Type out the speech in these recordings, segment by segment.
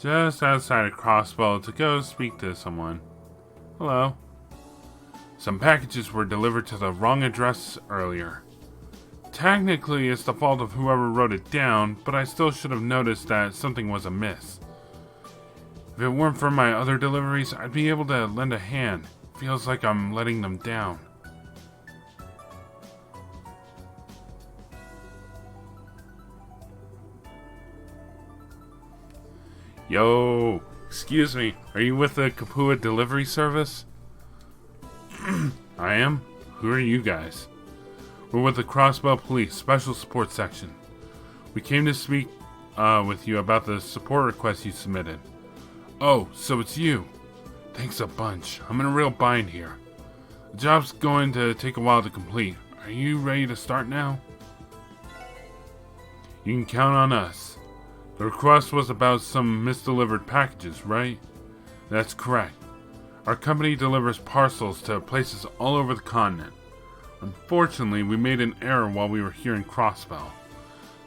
just outside of Crossbow to go speak to someone. Hello. Some packages were delivered to the wrong address earlier. Technically, it's the fault of whoever wrote it down, but I still should have noticed that something was amiss. If it weren't for my other deliveries, I'd be able to lend a hand. Feels like I'm letting them down. Yo, excuse me, are you with the Kapua delivery service? I am? Who are you guys? We're with the Crossbow Police Special Support Section. We came to speak with you about the support request you submitted. Oh, so it's you. Thanks a bunch. I'm in a real bind here. The job's going to take a while to complete. Are you ready to start now? You can count on us. The request was about some misdelivered packages, right? That's correct. Our company delivers parcels to places all over the continent. Unfortunately, we made an error while we were here in Crossbow.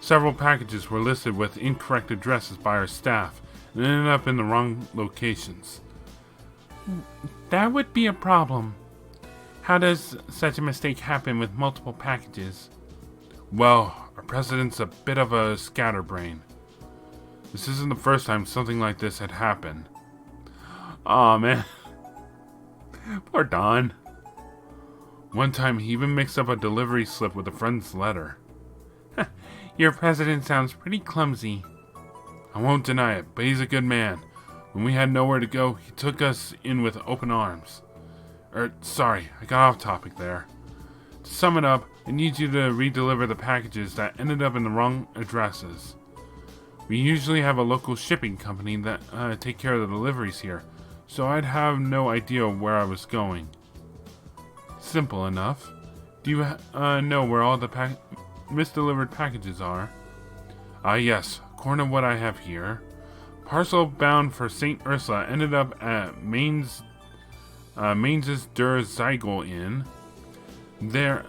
Several packages were listed with incorrect addresses by our staff and ended up in the wrong locations. That would be a problem. How does such a mistake happen with multiple packages? Well, our president's a bit of a scatterbrain. This isn't the first time something like this had happened. Aw, man. Poor Don. One time he even mixed up a delivery slip with a friend's letter. Your president sounds pretty clumsy. I won't deny it, but he's a good man. When we had nowhere to go, he took us in with open arms. Sorry, I got off topic there. To sum it up, I need you to redeliver the packages that ended up in the wrong addresses. We usually have a local shipping company that take care of the deliveries here, so I'd have no idea where I was going. Simple enough. Do you know where all the misdelivered packages are? Yes, according to what I have here. Parcel bound for St. Ursula ended up at Mainz's Der Zeigel Inn. There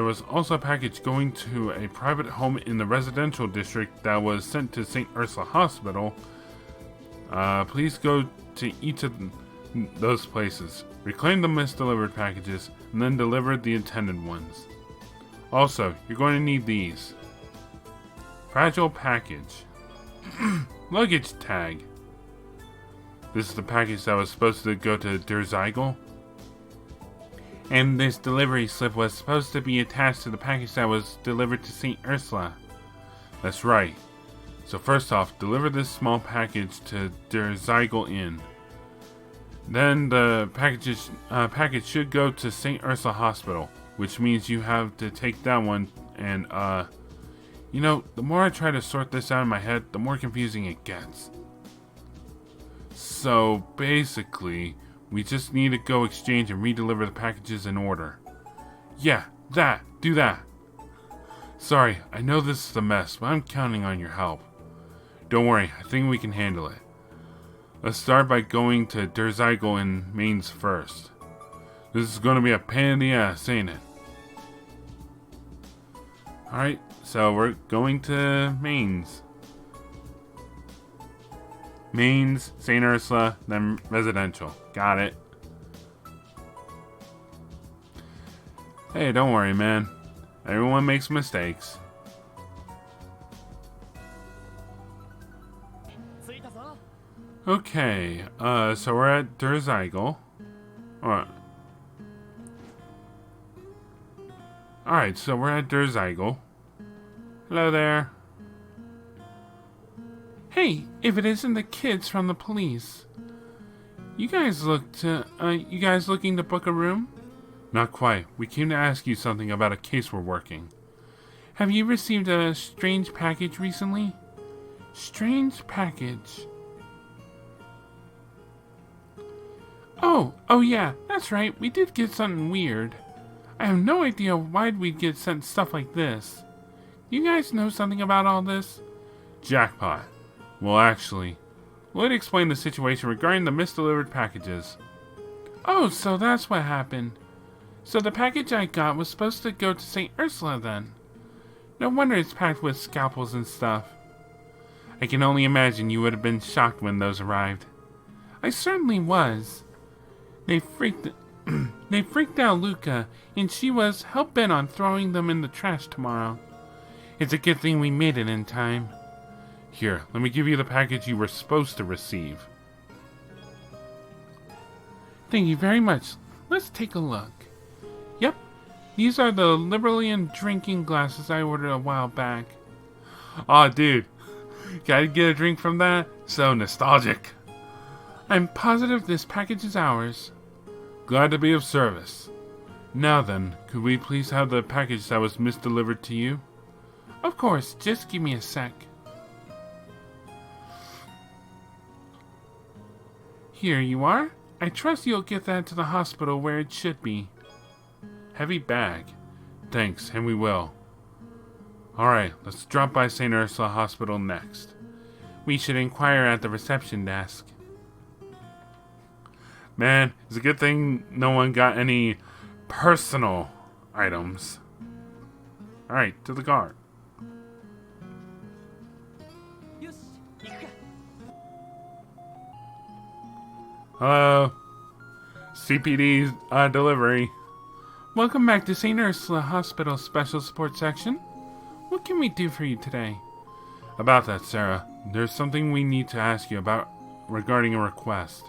was also a package going to a private home in the residential district that was sent to St. Ursula Hospital. Please go to each of those places, reclaim the misdelivered packages, and then deliver the intended ones. Also, you're going to need these. Fragile package. Luggage tag. This is the package that was supposed to go to Der Zeigel. And this delivery slip was supposed to be attached to the package that was delivered to St. Ursula. That's right. So first off, deliver this small package to Der Zeigel Inn. Then the package should go to St. Ursula Hospital, which means you have to take that one and, you know, the more I try to sort this out in my head, the more confusing it gets. So basically, we just need to go exchange and redeliver the packages in order. Yeah, do that. Sorry, I know this is a mess, but I'm counting on your help. Don't worry, I think we can handle it. Let's start by going to Der Zeigel in Mainz first. This is going to be a pain in the ass, ain't it? Alright, so we're going to Mainz. Mainz, St. Ursula, then residential. Got it. Hey, don't worry, man. Everyone makes mistakes. Okay, so we're at Der Zeigel. Alright, so we're at Der Zeigel. Hello there. Hey, if it isn't the kids from the police. You guys looking to book a room? Not quite. We came to ask you something about a case we're working. Have you received a strange package recently? Strange package. Oh yeah, that's right. We did get something weird. I have no idea why we'd get sent stuff like this. You guys know something about all this? Jackpot. Well, actually, let me explain the situation regarding the misdelivered packages. Oh, so that's what happened. So the package I got was supposed to go to St. Ursula then. No wonder it's packed with scalpels and stuff. I can only imagine you would have been shocked when those arrived. I certainly was. They freaked out Luca, and she was hell-bent on throwing them in the trash tomorrow. It's a good thing we made it in time. Here, let me give you the package you were supposed to receive. Thank you very much. Let's take a look. Yep, these are the Liberalian drinking glasses I ordered a while back. Aw, dude. Gotta get a drink from that? So nostalgic. I'm positive this package is ours. Glad to be of service. Now then, could we please have the package that was misdelivered to you? Of course, just give me a sec. Here you are. I trust you'll get that to the hospital where it should be. Heavy bag. Thanks, and we will. Alright, let's drop by St. Ursula Hospital next. We should inquire at the reception desk. Man, it's a good thing no one got any personal items. Alright, to the car. Hello. CPD delivery. Welcome back to St. Ursula Hospital Special Support Section. What can we do for you today? About that, Sarah, there's something we need to ask you about regarding a request.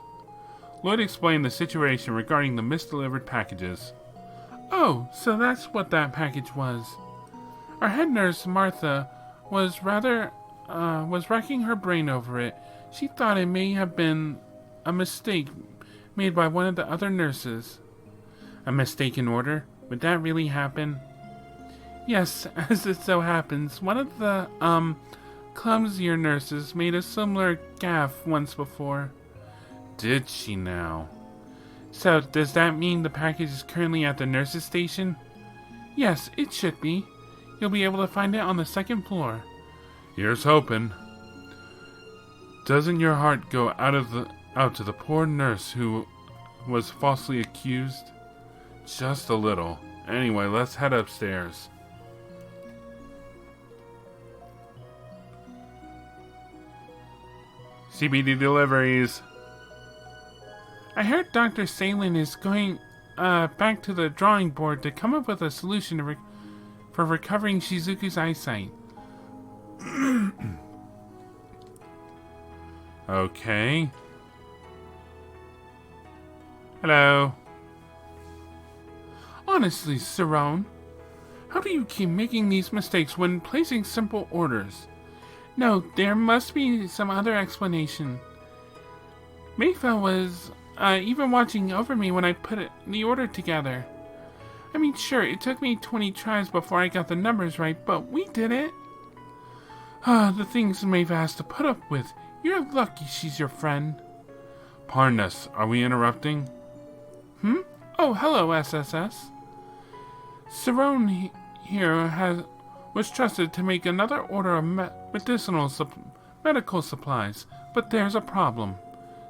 Lloyd explained the situation regarding the misdelivered packages. Oh, so that's what that package was. Our head nurse, Martha, was racking her brain over it. She thought it may have been a mistake made by one of the other nurses. A mistaken order? Would that really happen? Yes, as it so happens, one of the, clumsier nurses made a similar gaffe once before. Did she now? So, does that mean the package is currently at the nurse's station? Yes, it should be. You'll be able to find it on the second floor. Here's hoping. Doesn't your heart go out to the poor nurse who was falsely accused? Just a little. Anyway, let's head upstairs. CBD deliveries. I heard Dr. Salin is going back to the drawing board to come up with a solution for recovering Shizuku's eyesight. Okay. Hello. Honestly, Cerrone, how do you keep making these mistakes when placing simple orders? No, there must be some other explanation. Mayfell was even watching over me when I put the order together. I mean, sure, it took me 20 tries before I got the numbers right, but we did it. The things Maeve has to put up with. You're lucky she's your friend. Pardon us, are we interrupting? Oh, hello, SSS. Cerrone here was trusted to make another order of medical supplies, but there's a problem.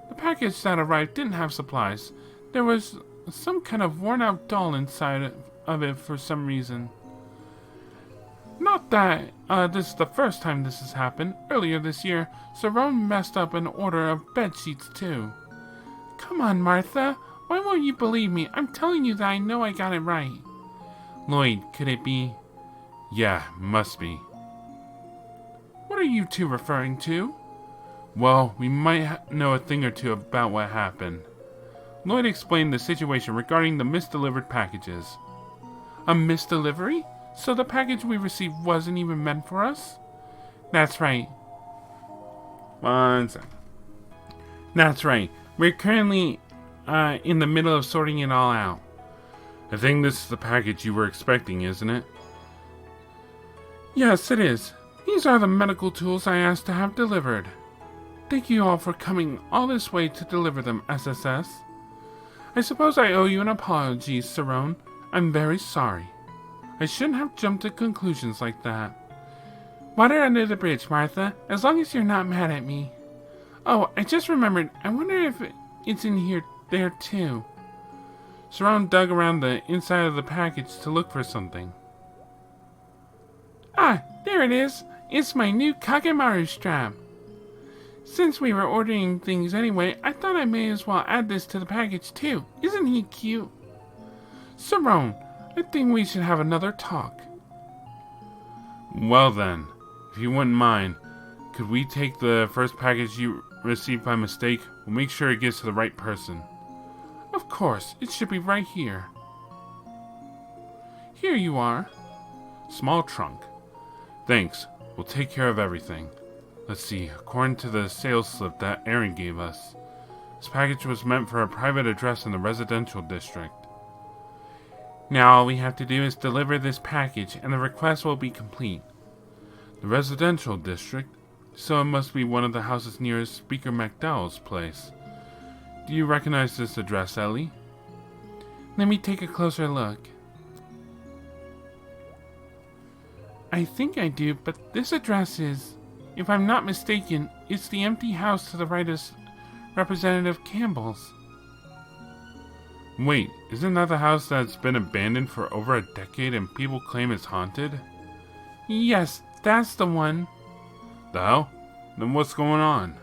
The package that arrived didn't have supplies. There was some kind of worn-out doll inside of it for some reason. Not that this is the first time this has happened. Earlier this year, Cerrone messed up an order of bed sheets too. Come on, Martha. Why won't you believe me? I'm telling you that I know I got it right. Lloyd, could it be? Yeah, must be. What are you two referring to? Well, we might know a thing or two about what happened. Lloyd explained the situation regarding the misdelivered packages. A misdelivery? So the package we received wasn't even meant for us? That's right. One second. That's right. We're currently in the middle of sorting it all out. I think this is the package you were expecting, isn't it? Yes, it is. These are the medical tools I asked to have delivered. Thank you all for coming all this way to deliver them, SSS. I suppose I owe you an apology, Cerrone. I'm very sorry. I shouldn't have jumped to conclusions like that. Water under the bridge, Martha, as long as you're not mad at me. Oh, I just remembered. I wonder if it's in there too. Cerrone dug around the inside of the package to look for something. Ah, there it is. It's my new Kagemaru strap. Since we were ordering things anyway, I thought I may as well add this to the package too. Isn't he cute? Cerrone, I think we should have another talk. Well then, if you wouldn't mind, could we take the first package you received by mistake? We'll make sure it gets to the right person. Of course, it should be right here. Here you are. Small trunk. Thanks, we'll take care of everything. Let's see, according to the sales slip that Aaron gave us, this package was meant for a private address in the residential district. Now all we have to do is deliver this package and the request will be complete. The residential district? So it must be one of the houses nearest Speaker McDowell's place. Do you recognize this address, Ellie? Let me take a closer look. I think I do, but this address is, if I'm not mistaken, it's the empty house to the right of Representative Campbell's. Wait, isn't that the house that's been abandoned for over a decade and people claim it's haunted? Yes, that's the one. The hell? Then what's going on?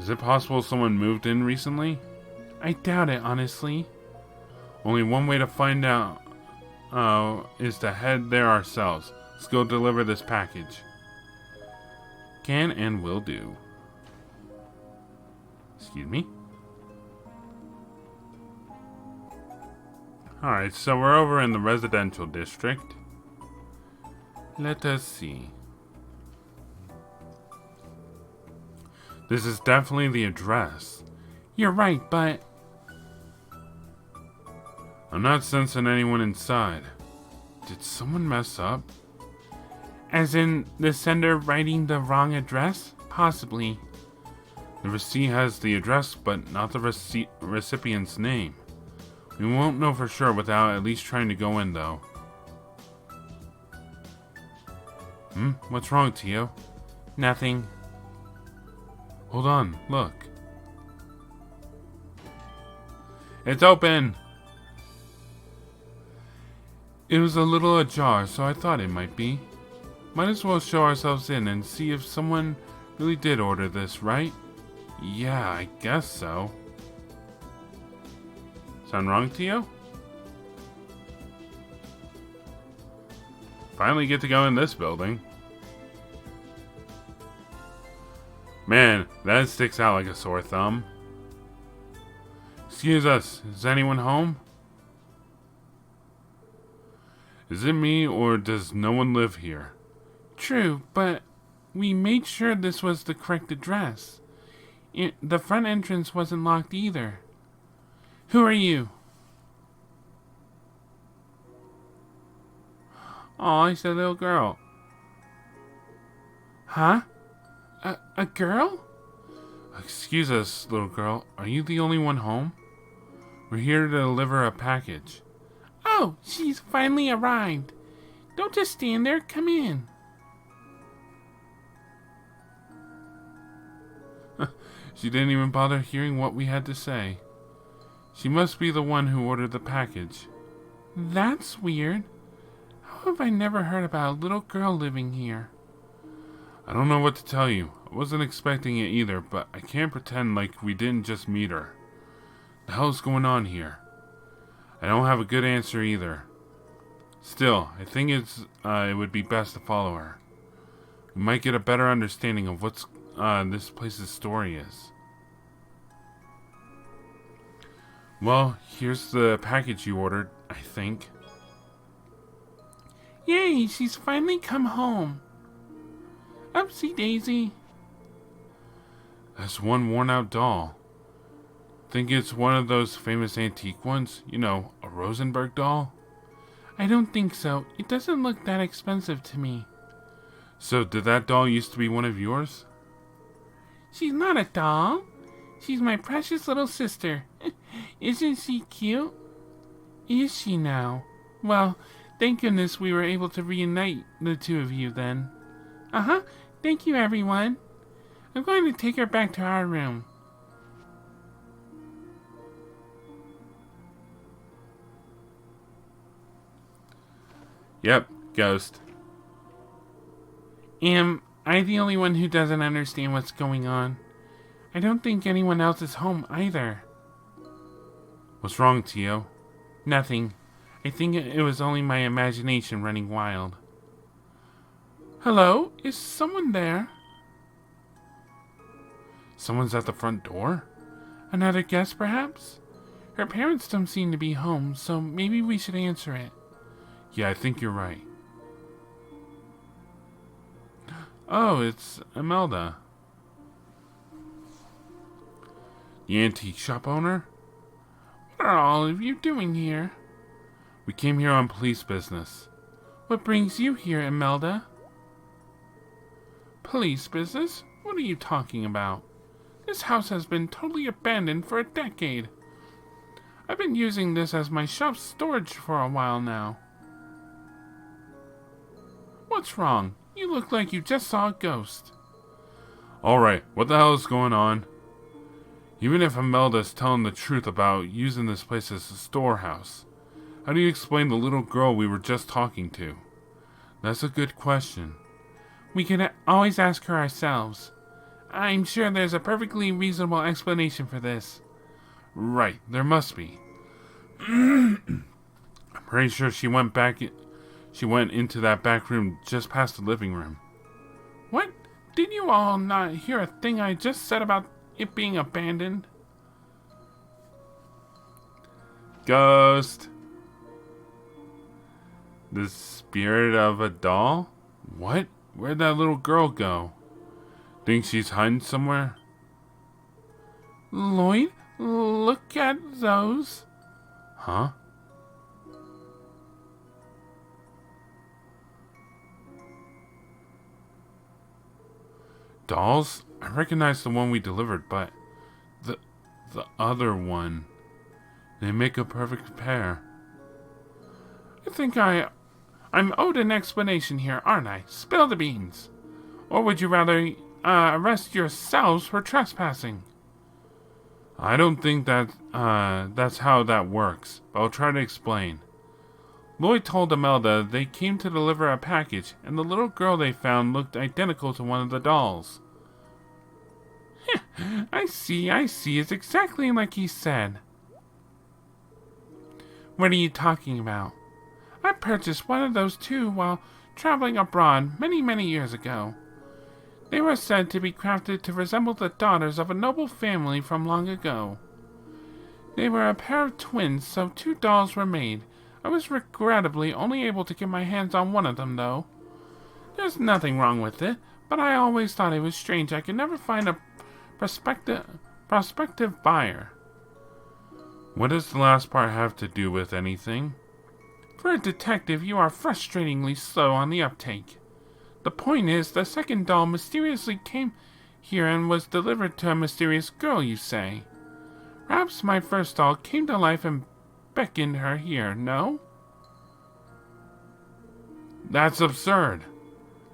Is it possible someone moved in recently? I doubt it, honestly. Only one way to find out is to head there ourselves. Let's go deliver this package. Can and will do. Excuse me? Alright, so we're over in the residential district. Let us see. This is definitely the address. You're right, but I'm not sensing anyone inside. Did someone mess up? As in the sender writing the wrong address? Possibly. The receipt has the address, but not the recipient's name. We won't know for sure without at least trying to go in, though. What's wrong, Tio? Nothing. Hold on, look. It's open! It was a little ajar, so I thought it might be. Might as well show ourselves in and see if someone really did order this, right? Yeah, I guess so. Sound wrong, Tio? Finally get to go in this building. Man, that sticks out like a sore thumb. Excuse us, is anyone home? Is it me, or does no one live here? True, but we made sure this was the correct address. The front entrance wasn't locked either. Who are you? Oh, it's a little girl. Huh? A girl? Excuse us, little girl. Are you the only one home? We're here to deliver a package. Oh, she's finally arrived. Don't just stand there. Come in. She didn't even bother hearing what we had to say. She must be the one who ordered the package. That's weird. How have I never heard about a little girl living here? I don't know what to tell you. I wasn't expecting it either, but I can't pretend like we didn't just meet her. The hell's going on here? I don't have a good answer either. Still, I think it would be best to follow her. We might get a better understanding of what's this place's story is. Well, here's the package you ordered, I think. Yay, she's finally come home. Upsy daisy. That's one worn-out doll. Think it's one of those famous antique ones? You know, a Rosenberg doll? I don't think so. It doesn't look that expensive to me. So, did that doll used to be one of yours? She's not a doll. She's my precious little sister. Isn't she cute? Is she now? Well, thank goodness we were able to reunite the two of you then. Uh-huh. Thank you, everyone. I'm going to take her back to our room. Yep, ghost. Am I'm the only one who doesn't understand what's going on. I don't think anyone else is home either. What's wrong, Tio? Nothing. I think it was only my imagination running wild. Hello? Is someone there? Someone's at the front door? Another guest, perhaps? Her parents don't seem to be home, so maybe we should answer it. Yeah, I think you're right. Oh, it's Imelda. The antique shop owner? What are all of you doing here? We came here on police business. What brings you here, Imelda? Police business? What are you talking about? This house has been totally abandoned for a decade. I've been using this as my shop storage for a while now. What's wrong? You look like you just saw a ghost. Alright, what the hell is going on? Even if Imelda's telling the truth about using this place as a storehouse, how do you explain the little girl we were just talking to? That's a good question. We can always ask her ourselves. I'm sure there's a perfectly reasonable explanation for this. Right, there must be. I'm pretty sure she went into that back room just past the living room. What? Did you all not hear a thing I just said about it being abandoned? Ghost. The spirit of a doll? What? Where'd that little girl go? Think she's hiding somewhere? Lloyd, look at those. Huh? Dolls? I recognize the one we delivered, but the other one. They make a perfect pair. I think I'm owed an explanation here, aren't I? Spill the beans. Or would you rather arrest yourselves for trespassing? I don't think that's how that works, but I'll try to explain. Lloyd told Imelda they came to deliver a package, and the little girl they found looked identical to one of the dolls. I see. It's exactly like he said. What are you talking about? I purchased one of those too while traveling abroad many years ago. They were said to be crafted to resemble the daughters of a noble family from long ago. They were a pair of twins, so 2 dolls were made. I was regrettably only able to get my hands on one of them, though. There's nothing wrong with it, but I always thought it was strange I could never find a prospective buyer. What does the last part have to do with anything? For a detective, you are frustratingly slow on the uptake. The point is, the second doll mysteriously came here and was delivered to a mysterious girl, you say. Perhaps my first doll came to life and beckoned her here, no? That's absurd.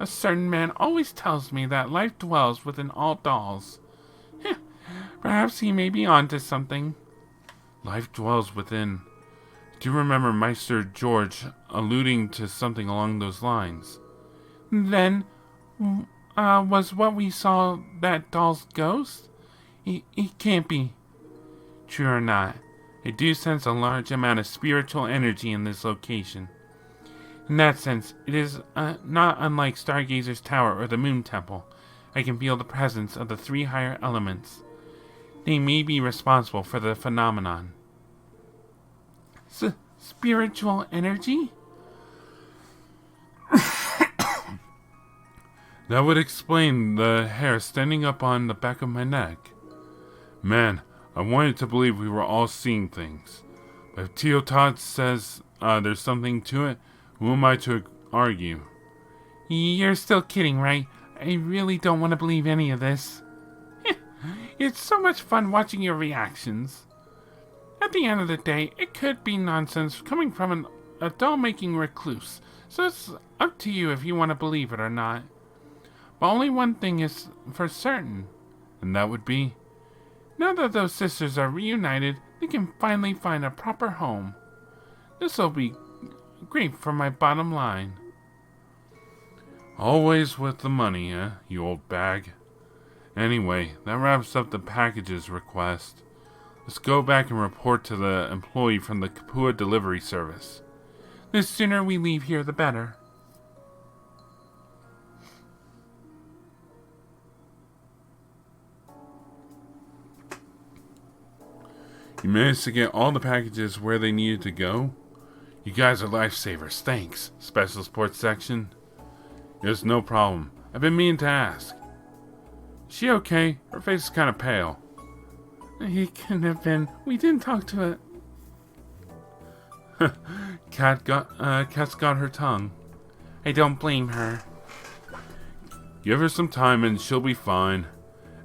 A certain man always tells me that life dwells within all dolls. Perhaps he may be onto something. Life dwells within. Do you remember Meister George alluding to something along those lines? Then, was what we saw that doll's ghost? He can't be. True or not, I do sense a large amount of spiritual energy in this location. In that sense, it is not unlike Stargazer's Tower or the Moon Temple. I can feel the presence of the 3 higher elements. They may be responsible for the phenomenon. Spiritual energy? That would explain the hair standing up on the back of my neck. Man, I wanted to believe we were all seeing things. But if Tio Todd says there's something to it, who am I to argue? You're still kidding, right? I really don't want to believe any of this. It's so much fun watching your reactions. At the end of the day, it could be nonsense coming from a doll-making recluse, so it's up to you if you want to believe it or not. But only one thing is for certain, and that would be? Now that those sisters are reunited, they can finally find a proper home. This'll be great for my bottom line. Always with the money, eh, you old bag? Anyway, that wraps up the packages request. Let's go back and report to the employee from the Kapua delivery service. The sooner we leave here, the better. You managed to get all the packages where they needed to go? You guys are lifesavers, thanks, Special Sports Section. There's no problem. I've been meaning to ask. She okay? Her face is kind of pale. It couldn't have been. We didn't talk to it. Cat's got her tongue. I don't blame her. Give her some time and she'll be fine.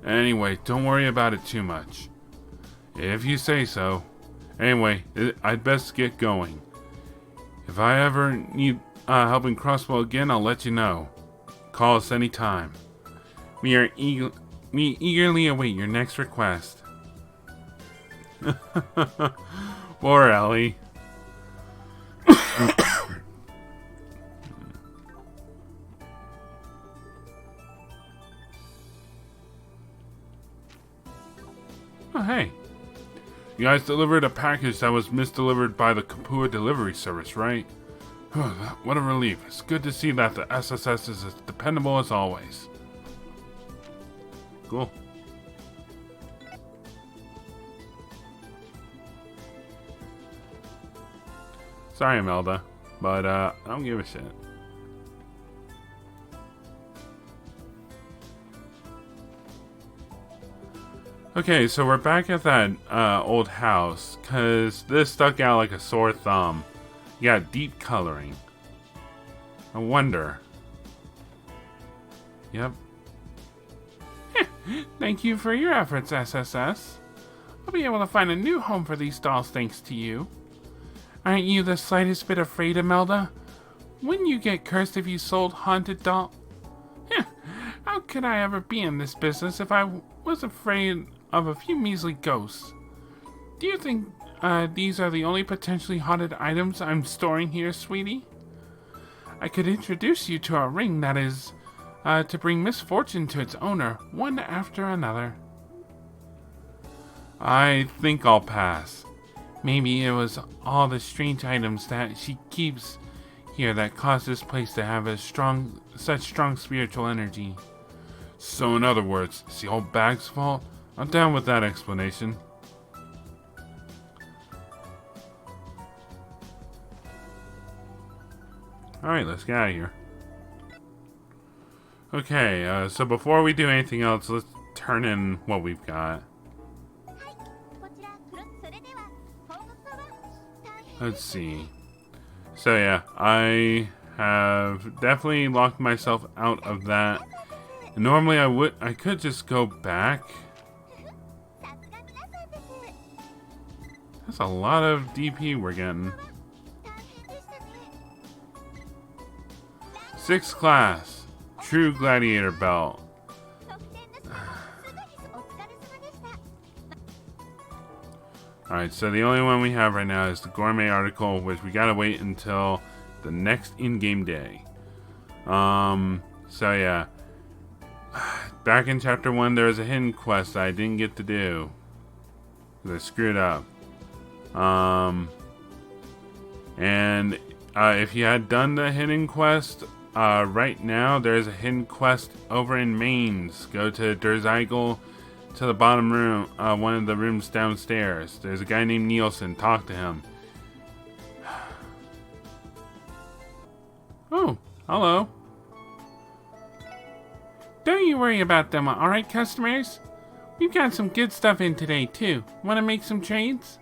Anyway, don't worry about it too much. If you say so. Anyway, I'd best get going. If I ever need help in Crosswell again, I'll let you know. Call us anytime. We eagerly await your next request. Poor Ellie. Oh, hey. You guys delivered a package that was misdelivered by the Kapua delivery service, right? What a relief. It's good to see that the SSS is as dependable as always. Cool. Sorry, Imelda, but I don't give a shit. Okay, so we're back at that old house, because this stuck out like a sore thumb. You got deep coloring. I wonder. Yep. Thank you for your efforts, SSS. I'll be able to find a new home for these dolls thanks to you. Aren't you the slightest bit afraid, Imelda? Wouldn't you get cursed if you sold haunted doll? How could I ever be in this business if I was afraid of a few measly ghosts? Do you think these are the only potentially haunted items I'm storing here, sweetie? I could introduce you to a ring that is to bring misfortune to its owner, one after another. I think I'll pass. Maybe it was all the strange items that she keeps here that caused this place to have such strong spiritual energy. So in other words, it's the old bag's fault? I'm down with that explanation. Alright, let's get out of here. Okay, so before we do anything else, let's turn in what we've got. Let's see. So yeah, I have definitely locked myself out of that. Normally I could just go back. That's a lot of DP we're getting. 6th class, True Gladiator Belt. Alright, so the only one we have right now is the Gourmet article, which we gotta wait until the next in-game day. So yeah. Back in Chapter 1, there was a hidden quest that I didn't get to do. Because I screwed up. And if you had done the hidden quest, right now there's a hidden quest over in Mainz. Go to Derzeigel to the bottom room, one of the rooms downstairs. There's a guy named Nielsen. Talk to him. Oh, hello. Don't you worry about them, alright, customers? We've got some good stuff in today, too. Want to make some trades?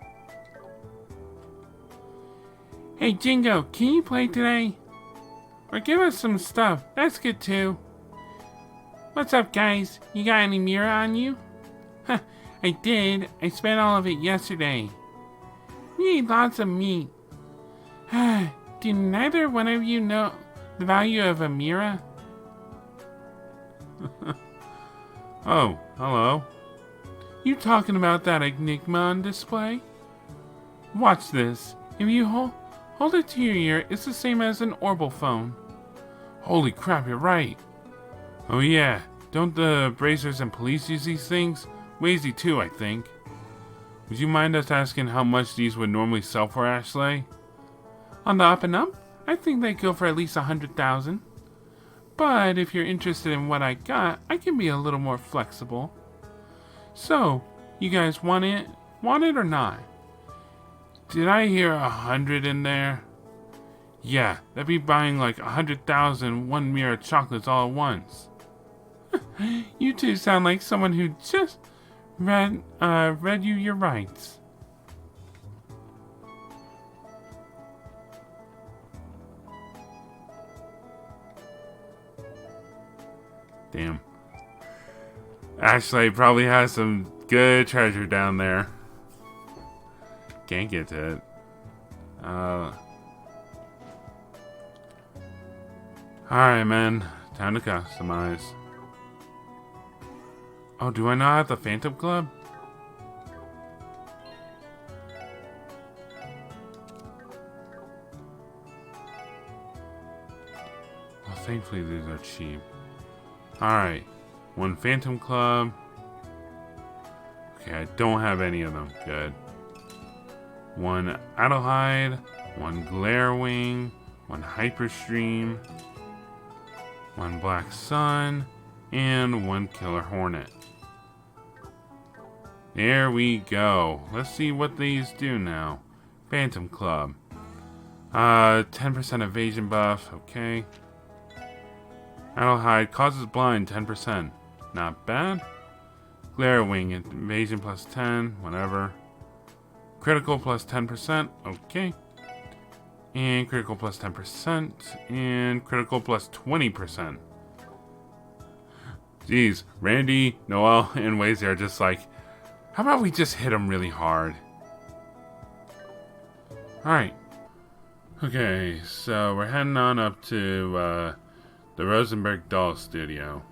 Hey, Jingo, can you play today? Or give us some stuff. That's good, too. What's up, guys? You got any Mira on you? Huh, I did. I spent all of it yesterday. We ate lots of meat. Do neither one of you know the value of a Mira? Oh, hello. You talking about that Enigma on display? Watch this. If you hold it to your ear, it's the same as an Orbital phone. Holy crap, you're right. Oh yeah, don't the bracers and police use these things? Wazy too, I think. Would you mind us asking how much these would normally sell for, Ashley? On the up and up, I think they go for at least 100,000. But if you're interested in what I got, I can be a little more flexible. So, you guys want it? Want it or not? Did I hear 100 in there? Yeah, that'd be buying like 100,000 one mirror of chocolates all at once. You two sound like someone who just read you your rights. Damn. Ashley probably has some good treasure down there. Can't get to it. Alright, man. Time to customize. Oh, do I not have the Phantom Club? Well, thankfully these are cheap. Alright. One Phantom Club. Okay, I don't have any of them. Good. One Adelheid. One Glarewing. One Hyperstream. One Black Sun. And one Killer Hornet. There we go. Let's see what these do now. Phantom Club. 10% evasion buff. Okay. Adelheid causes blind 10%. Not bad. Glarewing evasion plus 10. Whatever. Critical plus 10%. Okay. And critical plus 10%. And critical plus 20%. Jeez. Randy, Noel, and Wazy are just like, how about we just hit him really hard? Alright. Okay, so we're heading on up to the Rosenberg doll studio.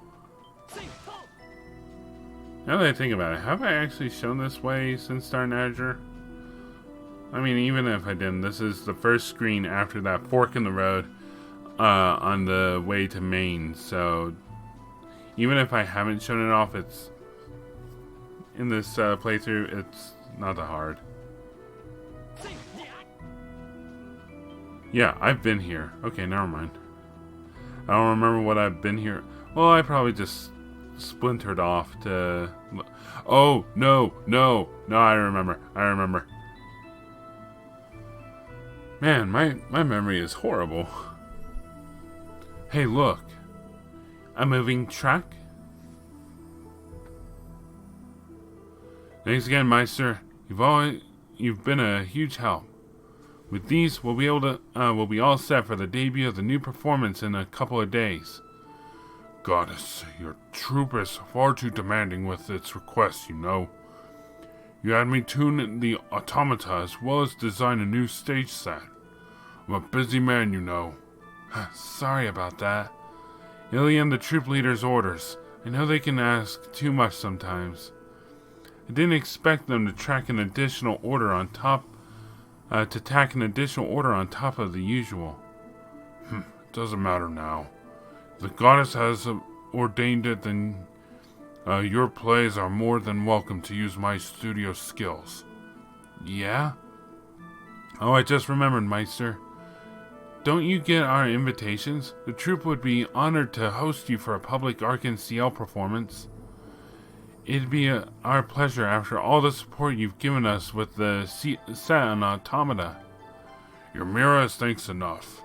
Now that I think about it, have I actually shown this way since starting Azure? I mean, even if I didn't, this is the first screen after that fork in the road on the way to Maine, so even if I haven't shown it off, it's in this playthrough, it's not that hard. Yeah, I've been here. Okay, never mind. I don't remember what I've been here. Well, I probably just splintered off to... Oh, no, I remember. Man, my memory is horrible. Hey, look. A moving truck? Thanks again, Meister. You've been a huge help. With these, we'll be all set for the debut of the new performance in a couple of days. Goddess, your troop is far too demanding with its requests, you know. You had me tune the automata as well as design a new stage set. I'm a busy man, you know. Sorry about that. Illy and the troop leader's orders. I know they can ask too much sometimes. I didn't expect them to track an additional order on top of the usual. It doesn't matter now. If the goddess has ordained it, then your plays are more than welcome to use my studio skills. Yeah? Oh, I just remembered, Meister. Don't you get our invitations? The troupe would be honored to host you for a public Arc-en-Ciel performance. It'd be our pleasure after all the support you've given us with the set on automata. Your mirror is thanks enough.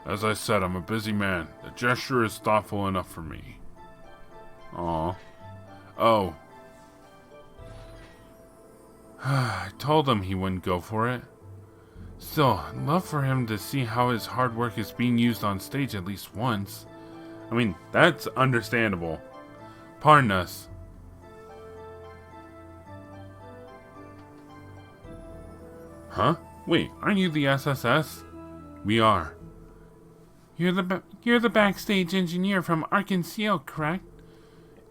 As I said, I'm a busy man. The gesture is thoughtful enough for me. Aw. Oh. I told him he wouldn't go for it. Still, I'd love for him to see how his hard work is being used on stage at least once. I mean, that's understandable. Pardon us. Huh? Wait, aren't you the SSS? We are. You're the backstage engineer from Arc-en-Ciel, correct?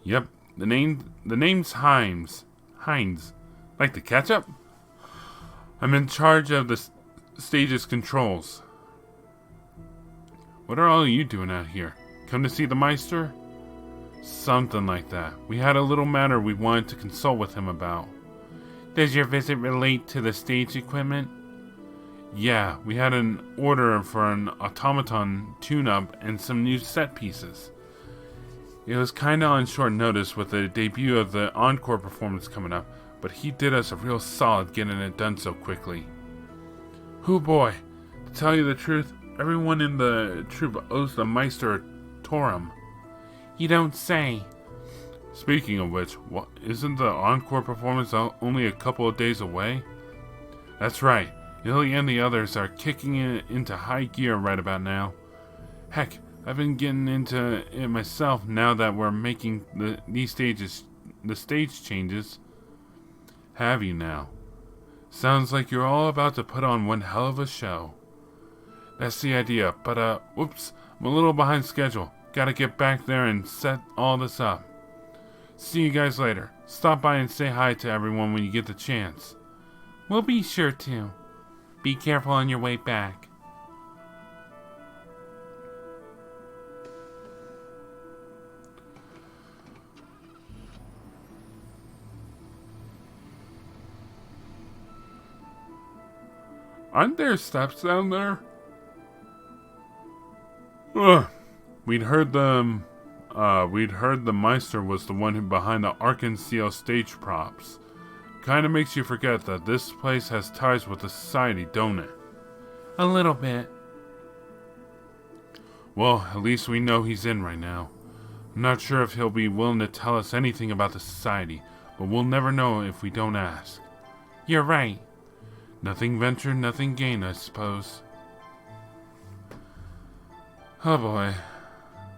Yep. The name's Hines. Like the ketchup? I'm in charge of the stage's controls. what are all you doing out here? Come to see the Meister? Something like that. We had a little matter we wanted to consult with him about. Does your visit relate to the stage equipment? Yeah, we had an order for an automaton tune-up and some new set pieces. It was kinda on short notice with the debut of the encore performance coming up, but he did us a real solid getting it done so quickly. Hoo boy, to tell you the truth, everyone in the troupe owes the Meister a Torum. You don't say. Speaking of which, isn't the encore performance only a couple of days away? That's right. Illy and the others are kicking it into high gear right about now. Heck, I've been getting into it myself now that we're making the stage changes. Have you now? Sounds like you're all about to put on one hell of a show. That's the idea, but whoops, I'm a little behind schedule. Gotta get back there and set all this up. See you guys later. Stop by and say hi to everyone when you get the chance. We'll be sure to. Be careful on your way back. Aren't there steps down there? Ugh. We'd heard the Meister was the one who behind the Arkansas stage props. Kinda makes you forget that this place has ties with the society, don't it? A little bit. Well, at least we know he's in right now. I'm not sure if he'll be willing to tell us anything about the society, but we'll never know if we don't ask. You're right. Nothing ventured, nothing gained, I suppose. Oh boy.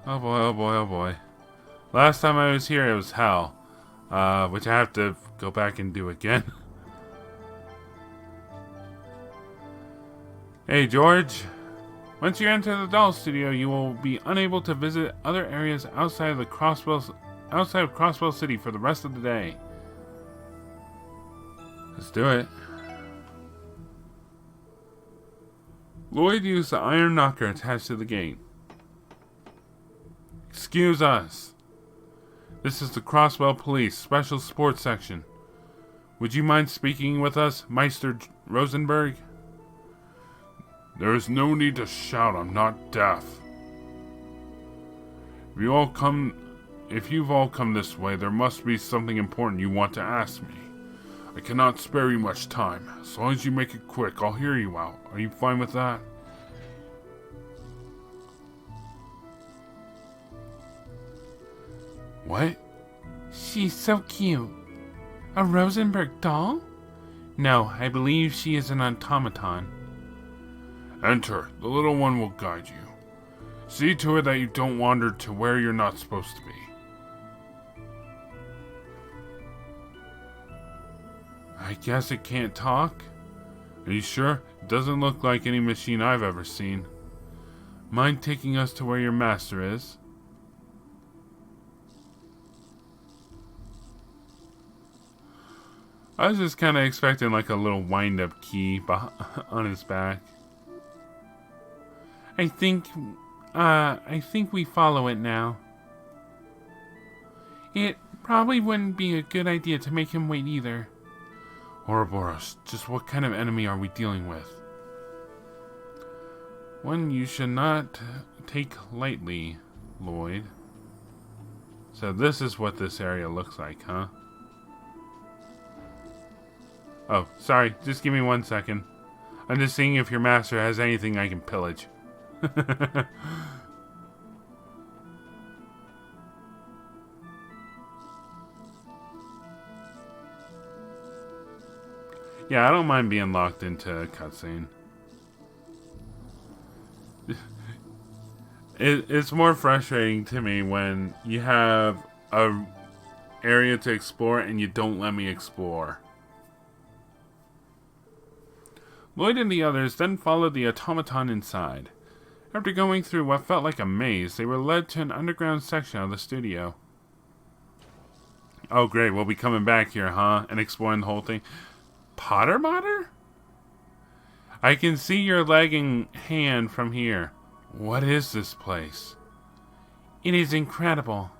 Oh boy, oh boy, oh boy. Last time I was here, it was hell. Which I have to go back and do again. Hey, George. Once you enter the doll studio, you will be unable to visit other areas outside of Crosswell City for the rest of the day. Let's do it. Lloyd used the iron knocker attached to the gate. Excuse us. This is the Crosswell Police Special Sports Section. Would you mind speaking with us, Meister Rosenberg? There is no need to shout, I'm not deaf. If you've all come this way, there must be something important you want to ask me. I cannot spare you much time. As long as you make it quick, I'll hear you out. Are you fine with that? What? She's so cute. A Rosenberg doll? No, I believe she is an automaton. Enter. The little one will guide you. See to it that you don't wander to where you're not supposed to be. I guess it can't talk? Are you sure? It doesn't look like any machine I've ever seen. Mind taking us to where your master is? I was just kind of expecting like a little wind-up key on his back. I think we follow it now. It probably wouldn't be a good idea to make him wait either. Ouroboros, just what kind of enemy are we dealing with? One you should not take lightly, Lloyd. So this is what this area looks like, huh? Oh, sorry, just give me 1 second. I'm just seeing if your master has anything I can pillage. Yeah, I don't mind being locked into a cutscene. It's more frustrating to me when you have a area to explore and you don't let me explore. Lloyd and the others then followed the automaton inside. After going through what felt like a maze, they were led to an underground section of the studio. Oh great, we'll be coming back here, huh? And exploring the whole thing. Potter? I can see your lagging hand from here. What is this place? It is incredible.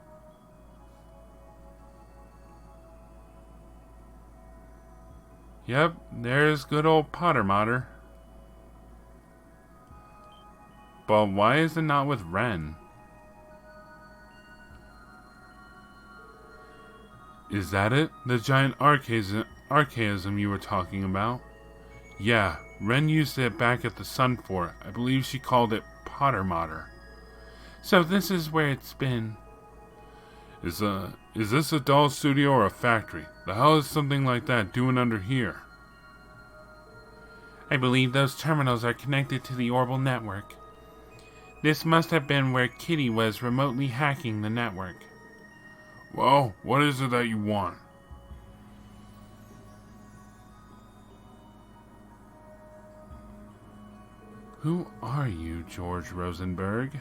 Yep, there's good old Potter Mater. But why is it not with Ren? Is that it? The giant archaism you were talking about? Yeah, Ren used it back at the Sun Fort. I believe she called it Potter Mater. So this is where it's been. Is this a doll studio or a factory? The hell is something like that doing under here? I believe those terminals are connected to the Orbital network. This must have been where Kitty was remotely hacking the network. Well, what is it that you want? Who are you, George Rosenberg?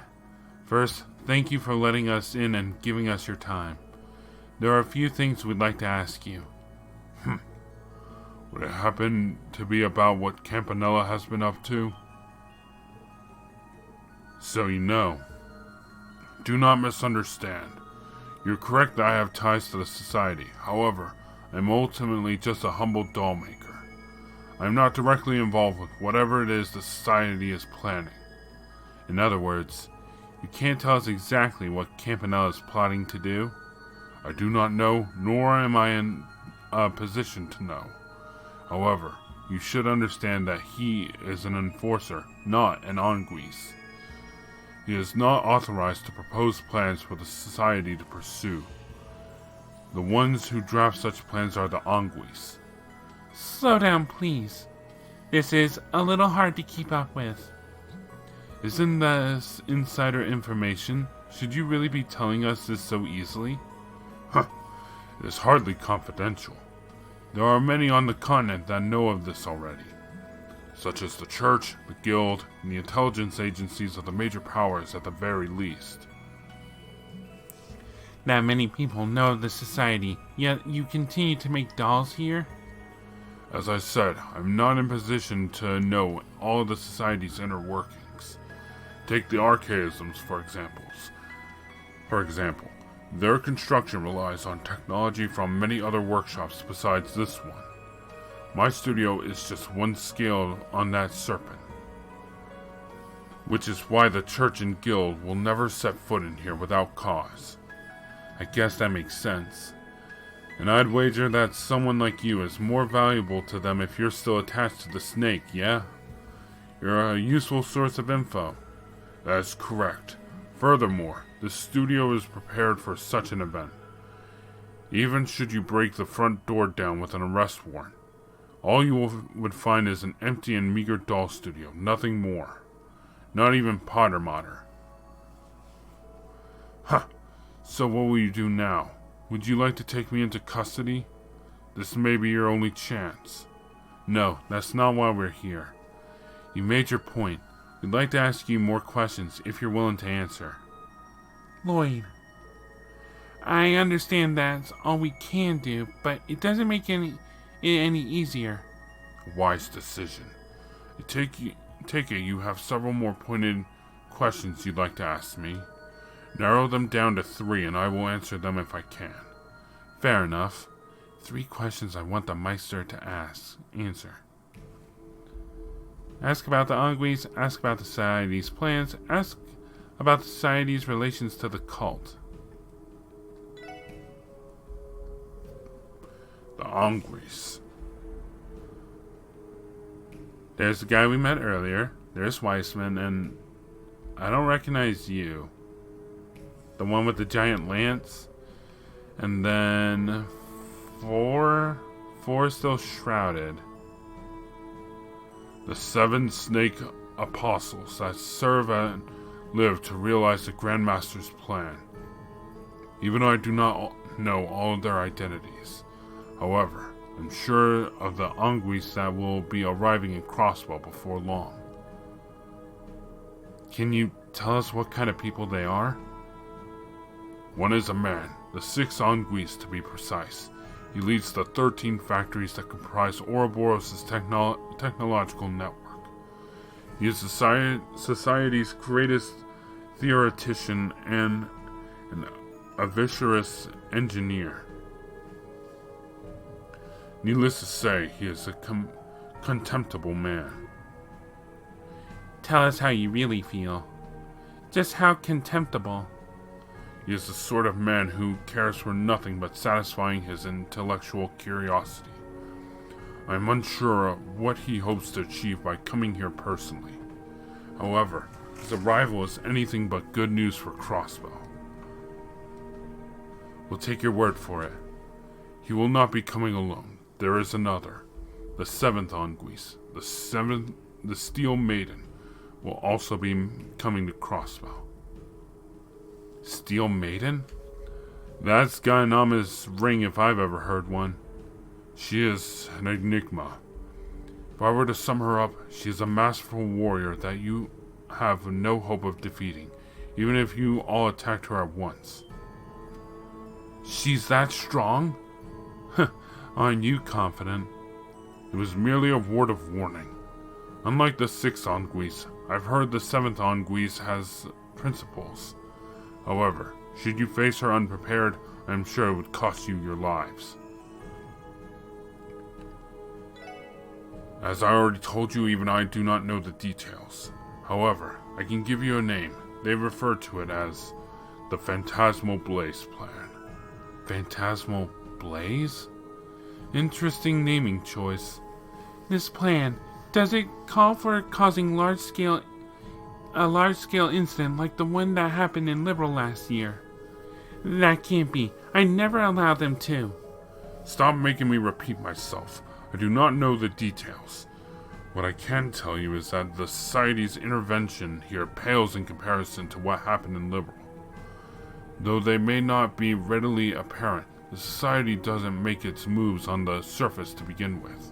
First, thank you for letting us in and giving us your time. There are a few things we'd like to ask you. Would it happen to be about what Campanella has been up to? So you know. Do not misunderstand. You're correct that I have ties to the society. However, I'm ultimately just a humble doll maker. I'm not directly involved with whatever it is the society is planning. In other words, you can't tell us exactly what Campanella is plotting to do. I do not know, nor am I in a position to know. However, you should understand that he is an enforcer, not an anguisse. He is not authorized to propose plans for the society to pursue. The ones who draft such plans are the anguisse. Slow down, please. This is a little hard to keep up with. Isn't this insider information? Should you really be telling us this so easily? It is hardly confidential. There are many on the continent that know of this already, such as the Church, the Guild, and the intelligence agencies of the major powers at the very least. Not many people know of the society, yet you continue to make dolls here? As I said, I'm not in position to know all of the society's inner workings. Take the archaisms, for example, their construction relies on technology from many other workshops besides this one. My studio is just one scale on that serpent, which is why the Church and Guild will never set foot in here without cause. I guess that makes sense. And I'd wager that someone like you is more valuable to them if you're still attached to the snake, yeah? You're a useful source of info. That is correct. Furthermore, the studio is prepared for such an event. Even should you break the front door down with an arrest warrant, all you would find is an empty and meager doll studio, nothing more. Not even Potter Mater. So what will you do now? Would you like to take me into custody? This may be your only chance. No, that's not why we're here. You made your point. We'd like to ask you more questions if you're willing to answer. Lloyd, I understand that's all we can do, but it doesn't make it any easier. Wise decision. I take it you have several more pointed questions you'd like to ask me. Narrow them down to 3 and I will answer them if I can. Fair enough. 3 questions I want the Meister to answer. Ask about the anguisse, ask about the society's plans, ask about the society's relations to the cult. The anguisse. There's the guy we met earlier. There's Weissman, and I don't recognize you. The one with the giant lance. And then 4 still shrouded. The 7 snake apostles that serve and live to realize the Grandmaster's plan. Even though I do not know all of their identities. However, I'm sure of the anguisse that will be arriving in Crosswell before long. Can you tell us what kind of people they are? One is a man, the 6th anguisse to be precise. He leads the 13 factories that comprise Ouroboros' technological network. He is society's greatest theoretician and an avaricious engineer. Needless to say, he is a contemptible man. Tell us how you really feel. Just how contemptible. He is the sort of man who cares for nothing but satisfying his intellectual curiosity. I am unsure of what he hopes to achieve by coming here personally. However, his arrival is anything but good news for Crossbow. We'll take your word for it. He will not be coming alone. There is another. The seventh Anguisse, the Steel Maiden, will also be coming to Crossbow. Steel Maiden? That's Guy Nama's ring if I've ever heard one. She is an enigma. If I were to sum her up, she is a masterful warrior that you have no hope of defeating, even if you all attacked her at once. She's that strong? Aren't you confident? It was merely a word of warning. Unlike the sixth Anguisse, I've heard the seventh Anguisse has principles. However, should you face her unprepared, I am sure it would cost you your lives. As I already told you, even I do not know the details. However, I can give you a name. They refer to it as the Phantasmal Blaze Plan. Phantasmal Blaze? Interesting naming choice. This plan, does it call for causing a large-scale incident like the one that happened in Liberal last year? That can't be. I never allowed them to. Stop making me repeat myself. I do not know the details. What I can tell you is that the Society's intervention here pales in comparison to what happened in Liberal. Though they may not be readily apparent, the Society doesn't make its moves on the surface to begin with.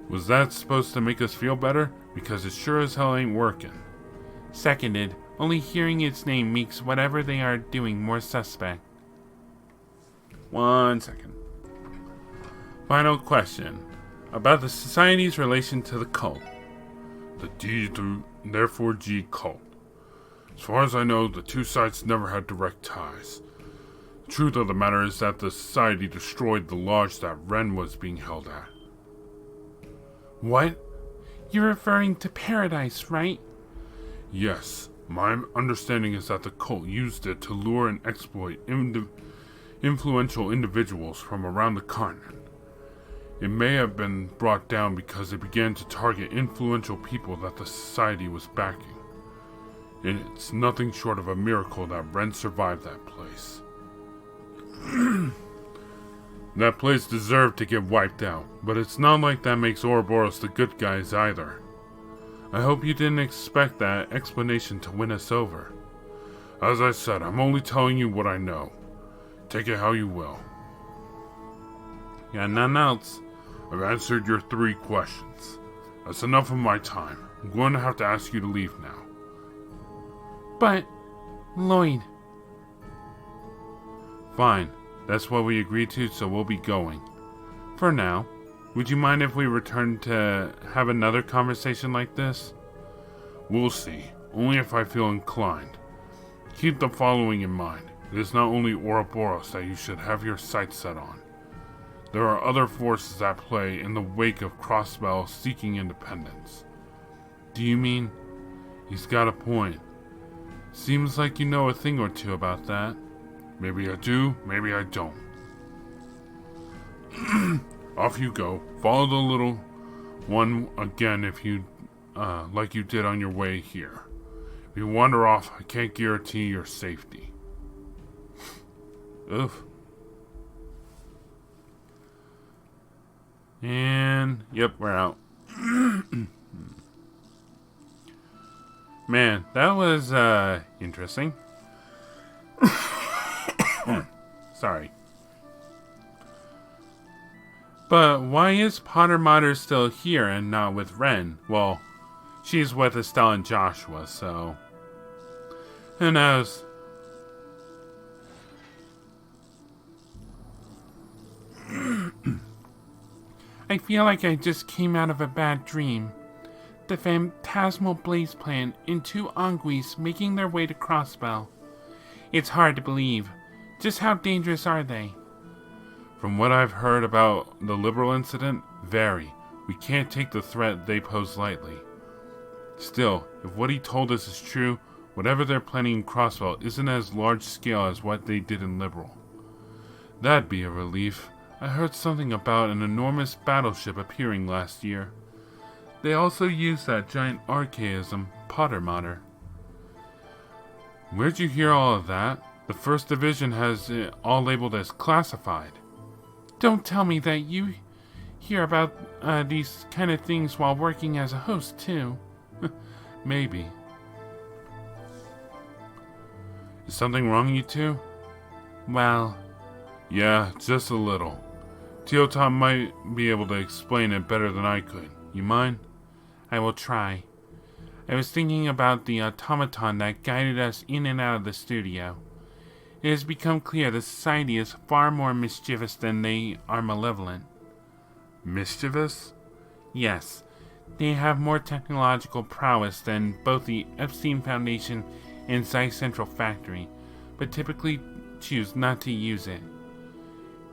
Was that supposed to make us feel better? Because it sure as hell ain't working. Seconded. Only hearing its name makes whatever they are doing more suspect. 1 second. Final question. About the Society's relation to the cult. The D through therefore G cult. As far as I know, the two sides never had direct ties. The truth of the matter is that the Society destroyed the lodge that Ren was being held at. What? You're referring to Paradise, right? Yes. My understanding is that the cult used it to lure and exploit influential individuals from around the continent. It may have been brought down because it began to target influential people that the Society was backing. It's nothing short of a miracle that Ren survived that place. That place deserved to get wiped out, but it's not like that makes Ouroboros the good guys either. I hope you didn't expect that explanation to win us over. As I said, I'm only telling you what I know. Take it how you will. Got nothing else. I've answered your 3 questions. That's enough of my time. I'm going to have to ask you to leave now. But, Lloyd. Fine. That's what we agreed to, so we'll be going. For now. Would you mind if we return to have another conversation like this? We'll see. Only if I feel inclined. Keep the following in mind. It is not only Ouroboros that you should have your sights set on. There are other forces at play in the wake of Crossbow seeking independence. Do you mean? He's got a point. Seems like you know a thing or two about that. Maybe I do, maybe I don't. Off you go. Follow the little one again if you, like you did on your way here. If you wander off, I can't guarantee your safety. Oof. And, yep, we're out. Man, that was, interesting. Sorry. But why is Potter Mater still here and not with Ren? Well, she's with Estelle and Joshua, so... who knows? I feel like I just came out of a bad dream. the phantasmal blaze plant and 2 Anguis making their way to Crossbell. It's hard to believe. Just how dangerous are they? From what I've heard about the Liberal incident, very. We can't take the threat they pose lightly. Still, if what he told us is true, whatever they're planning in Crossbell isn't as large scale as what they did in Liberal. That'd be a relief. I heard something about an enormous battleship appearing last year. They also used that giant archaism, Pottermatter. Where'd you hear all of that? The 1st Division has it all labeled as classified. Don't tell me that you hear about these kind of things while working as a host, too. Maybe. Is something wrong, you two? Well... Yeah, just a little. Teotom might be able to explain it better than I could. You mind? I will try. I was thinking about the automaton that guided us in and out of the studio. It has become clear the society is far more mischievous than they are malevolent. Mischievous? Yes. They have more technological prowess than both the Epstein Foundation and Zeiss Central Factory, but typically choose not to use it.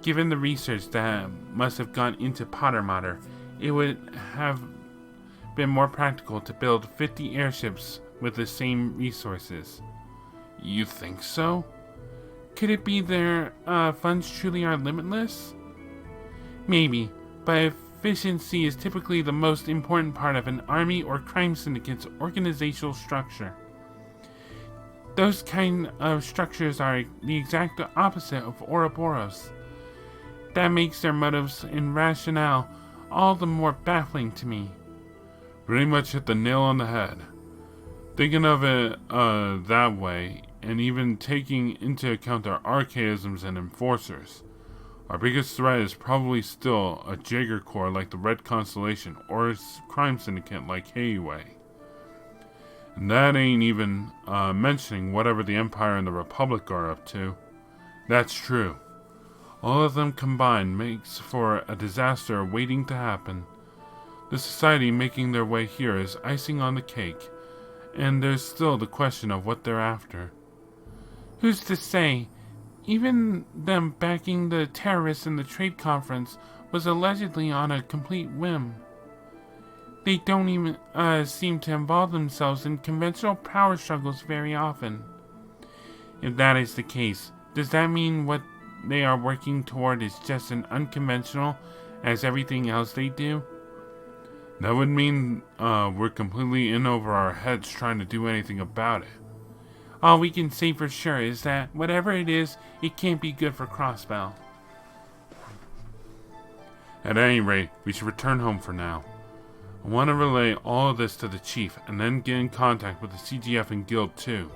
Given the research that must have gone into Pottermatter, it would have been more practical to build 50 airships with the same resources. You think so? Could it be their funds truly are limitless? Maybe, but efficiency is typically the most important part of an army or crime syndicate's organizational structure. Those kind of structures are the exact opposite of Ouroboros. That makes their motives and rationale all the more baffling to me. Pretty much hit the nail on the head. Thinking of it that way, and even taking into account their archaisms and enforcers, our biggest threat is probably still a Jaeger Corps like the Red Constellation or a crime syndicate like Heiwei. And that ain't even mentioning whatever the Empire and the Republic are up to. That's true. All of them combined makes for a disaster waiting to happen. The society making their way here is icing on the cake, and there's still the question of what they're after. Who's to say? Even them backing the terrorists in the trade conference was allegedly on a complete whim. They don't even seem to involve themselves in conventional power struggles very often. If that is the case, does that mean what they are working toward is just as unconventional as everything else they do? That would mean we're completely in over our heads trying to do anything about it. All we can say for sure is that whatever it is, it can't be good for Crossbell. At any rate, we should return home for now. I want to relay all of this to the chief and then get in contact with the CGF and guild too.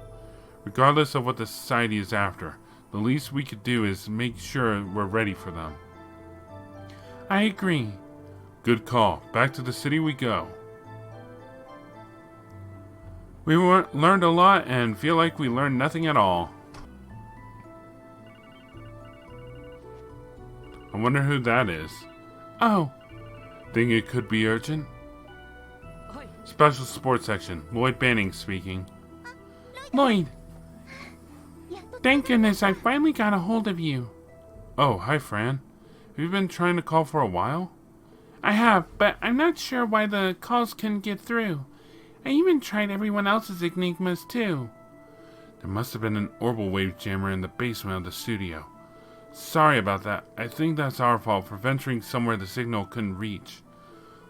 Regardless of what the society is after, the least we could do is make sure we're ready for them. I agree. Good call. Back to the city we go. We learned a lot and feel like we learned nothing at all. I wonder who that is. Oh. Think it could be urgent? Special Support Section. Lloyd Banning speaking. Lloyd. Thank goodness I finally got a hold of you. Oh, hi Fran. Have you been trying to call for a while? I have, but I'm not sure why the calls couldn't get through. I even tried everyone else's Enigmas too. There must have been an orbital wave jammer in the basement of the studio. Sorry about that. I think that's our fault for venturing somewhere the signal couldn't reach.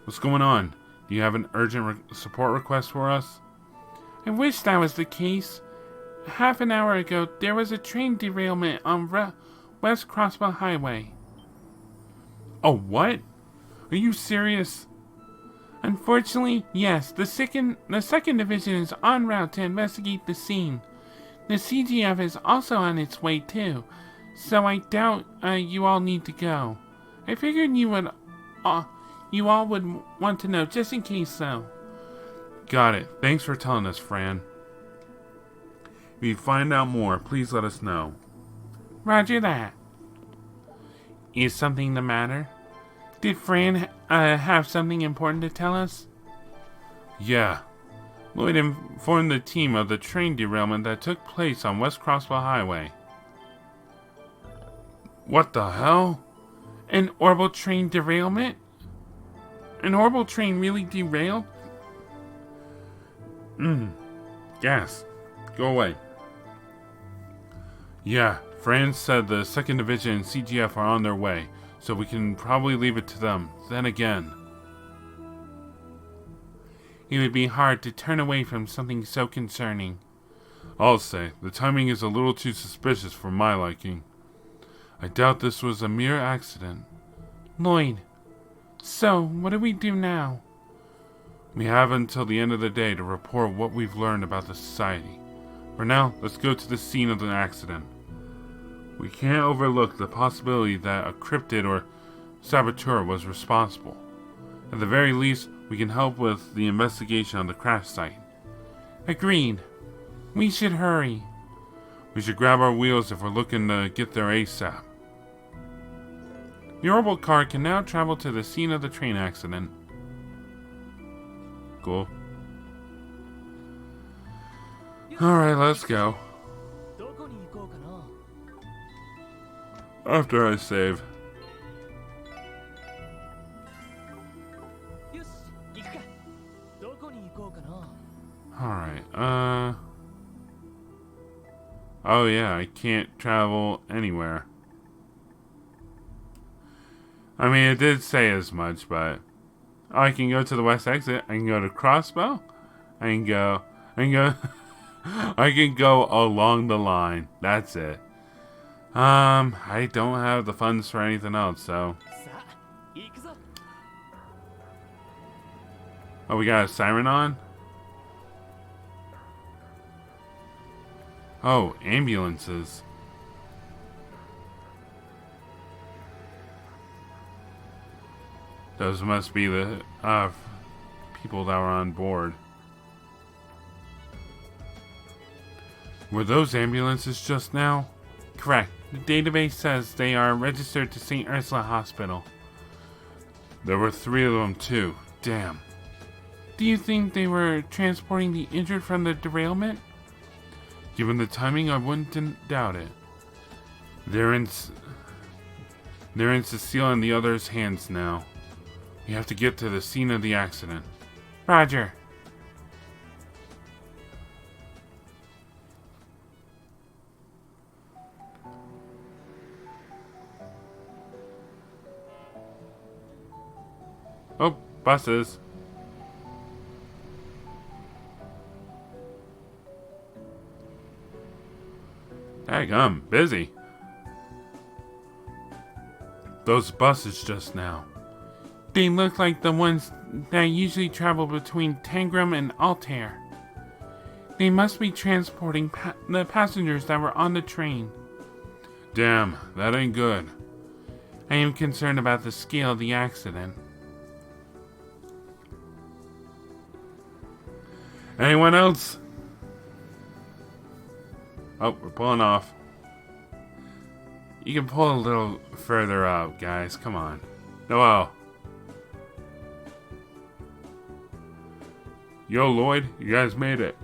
What's going on? Do you have an urgent support request for us? I wish that was the case. Half an hour ago, there was a train derailment on West Crossbell Highway. Oh, what? Are you serious? Unfortunately, yes. The second division is en route to investigate the scene. The CGF is also on its way too, so I doubt you all need to go. I figured you all would want to know just in case, though. Got it. Thanks for telling us, Fran. If you find out more, please let us know. Roger that. Is something the matter? Did Fran have something important to tell us? Yeah. Lloyd informed the team of the train derailment that took place on West Crossville Highway. What the hell? An orbital train derailment? An orbital train really derailed? Gas. Go away. Yeah, Franz said the 2nd Division and CGF are on their way, so we can probably leave it to them. Then again, it would be hard to turn away from something so concerning. I'll say, the timing is a little too suspicious for my liking. I doubt this was a mere accident. Lloyd, so what do we do now? We have until the end of the day to report what we've learned about the society. For now, let's go to the scene of the accident. We can't overlook the possibility that a cryptid or saboteur was responsible. At the very least, we can help with the investigation on the crash site. Agreed. We should hurry. We should grab our wheels if we're looking to get there ASAP. The orbital car can now travel to the scene of the train accident. Cool. Alright, let's go. After I save. Alright, oh yeah, I can't travel anywhere. I mean, it did say as much, but... Oh, I can go to the west exit. I can go to Crossbow. I can go... I can go along the line. That's it. I don't have the funds for anything else, so... Oh, we got a siren on? Oh, ambulances. Those must be the people that were on board. Were those ambulances just now? Correct. The database says they are registered to St. Ursula Hospital. There were 3 of them too. Damn. Do you think they were transporting the injured from the derailment? Given the timing, I wouldn't doubt it. They're in Cecile and the others' hands now. We have to get to the scene of the accident. Roger. Oh, buses. Daggum, busy. Those buses just now. They look like the ones that usually travel between Tangram and Altair. They must be transporting the passengers that were on the train. Damn, that ain't good. I am concerned about the scale of the accident. Anyone else? Oh, we're pulling off. You can pull a little further out, guys. Come on. Noel. Yo, Lloyd, you guys made it.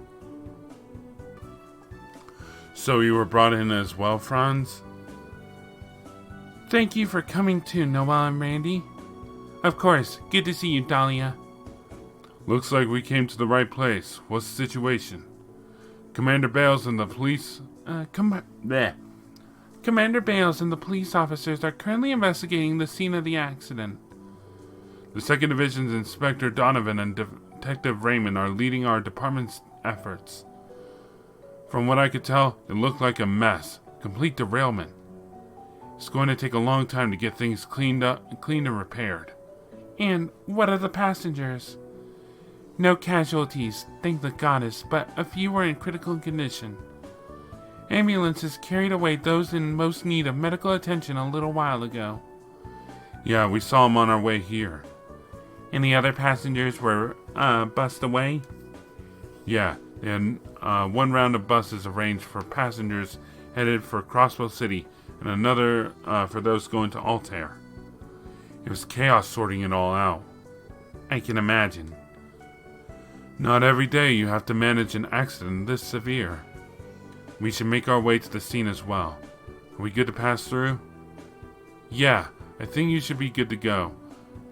So you were brought in as well, Franz? Thank you for coming too, Noel and Randy. Of course, good to see you, Dahlia. Looks like we came to the right place. What's the situation? Commander Bales and the police... Commander Bales and the police officers are currently investigating the scene of the accident. The 2nd Division's Inspector Donovan and Detective Raymond are leading our department's efforts. From what I could tell, it looked like a mess. Complete derailment. It's going to take a long time to get things cleaned and repaired. And what of the passengers? No casualties, thank the goddess, but a few were in critical condition. Ambulances carried away those in most need of medical attention a little while ago. Yeah, we saw them on our way here. And the other passengers were, bussed away? Yeah, and one round of buses arranged for passengers headed for Crossville City, and another for those going to Altair. It was chaos sorting it all out. I can imagine. Not every day you have to manage an accident this severe. We should make our way to the scene as well. Are we good to pass through? Yeah, I think you should be good to go.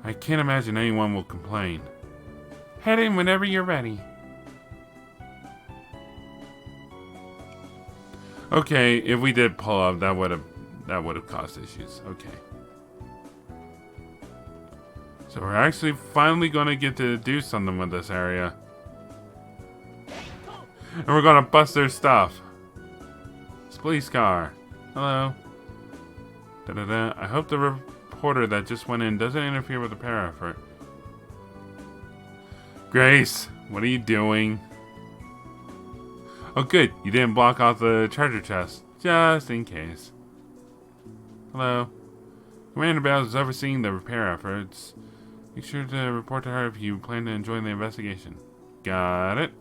I can't imagine anyone will complain. Head in whenever you're ready. Okay, if we did pull up, that would have caused issues. Okay. So we're actually finally going to get to do something with this area. And we're going to bust their stuff. It's a police car. Hello. Da-da-da. I hope the reporter that just went in doesn't interfere with the repair effort. Grace, what are you doing? Oh good, you didn't block off the treasure chest. Just in case. Hello. Commander Bowles is overseeing the repair efforts. Make sure to report to her if you plan to join the investigation. Got it.